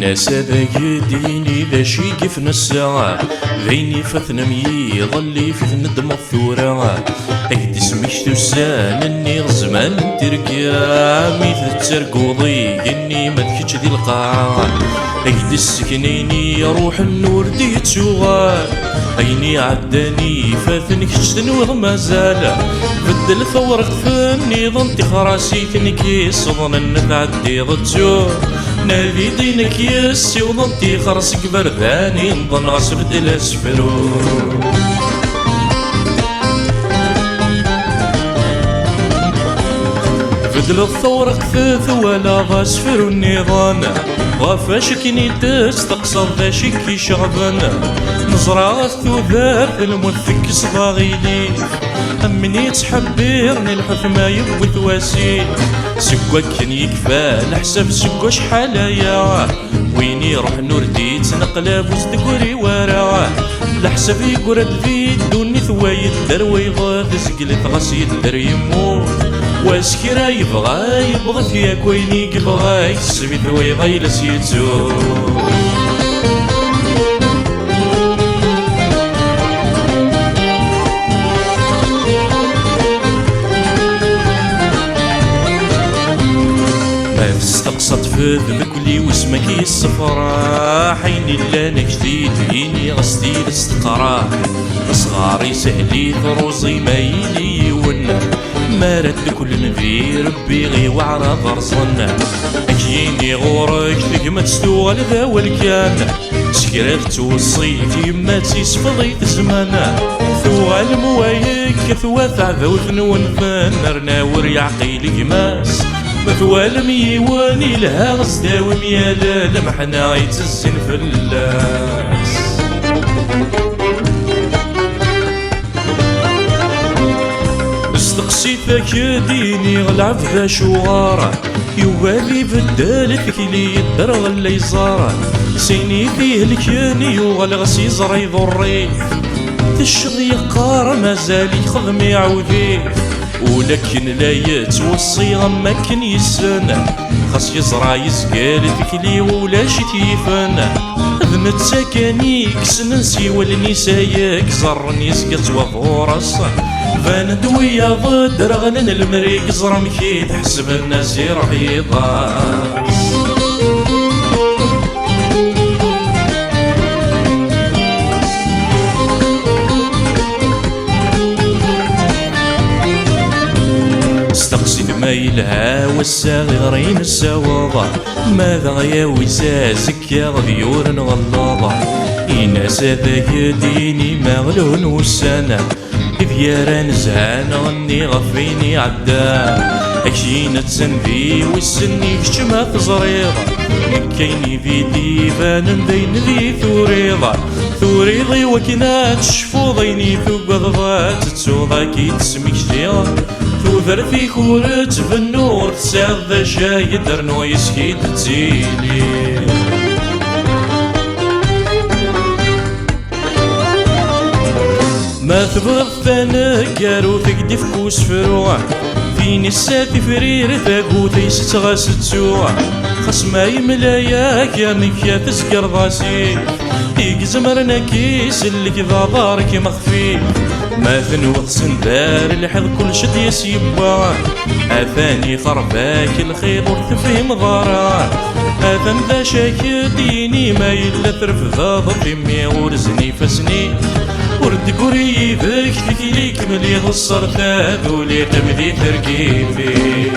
الناس هذا يديني ذا شي كيف الساعة ذيني فثنا ميض اللي في ندم الثورة اكد سميش تسان اني غزمان تركيا ميث ترقوضي اني ما تكتش ذي القاعة اكد السكنيني روح النور دي تشوغال ايني عداني فاثني كتشتن وما زال بدل ثورق فني ظنتي خراسي تنكي صدنا نتعدي ضجور نادي دينك يسي وظنتي خرسك برداني نظن غسرد الاسفرو بدل الثورق ثاث ولا غاسفر النظام غافاش كيني تستقصر ذا شكي شعبنا نزرع الثوثات المثك صغاغيلي أمني تحبيرني الحث ما يبوي ثواسي سكوا كان يكفى الحساب سكوا شحالايا وين يروح نور دي تنقلب وزدكوري وراه الحساب يقرد في دوني ثوايد دار ويغاث زقلت غاس يدر يموت واسكرا يبغى فيا كويني يبغى يكسب ثويضا يلس يتزور استقصت في ذكلي واسمك الصفرا حين لانا جديد يني غسدي الاستقراح صغاري سهلي ثروزي ما يلي ونا ما رد كل نبي ربي غي وعرض رزنا اكيني غورك ثقمت ستوغل ذا والكان سكرات توصيت يما تيسفضي زمانا ثوال موايك ثواث عذوث نونفان نرنا وريع قيل قماس مثوال ميواني لها غزدا وميالا لمحنا يتزن في اللاس استقصيتك ديني غلعب ذا شوارة يوالي بدال ثكلي الدرغ اللي زارة سيني فيه الكياني وغلغس يزرى يضري تشغي قار مازال يخدم يعوذيه ولكن لا يتوصي غما كان يسانا خاص يزرع يزقال ثكلي ولا شي تيفانا ذمت سكاني كسنسي والنسايا كزرن يزقات وظورس فان دويا ضد رغنن المريك زرم كي تحسب الناس يروح يضاس استقصد ما يلها والصغيرين السواضة ماذا يا وزازك يا غذيور غلاضة إناس ذا يديني مغلون والسنة إذ يران زهان غني غفيني عدان أكينة تنبي والسني كشما تزريضة نكيني في ديفان بين ذي ثوريضة ثوريضي وكنا تشفوضيني ثوب ضغات تسوضا كي تسميك شتيغ توذر في كورت بالنور تساعد ذا شايد رنو يسكيد تزيلي ما تبغض ثنقار وثقدي في كوس فروع فيني الساتي فرير ثاقو تيست غاس تسوع خاص ما يملايا كانك يا تسكر ضاسي يقزمرنا كيس اللي كذا دارك مخفي ما ثنوض سندار الحظ كل شد يسيبا اثاني خرباك الخير ورتفهم ضارا اثن ذا شاكديني ما يلا ثرف ذا ضفمي ورزني فسني ورد قريبك تكليك ملي غصر ثاذولي تمذي تركيبي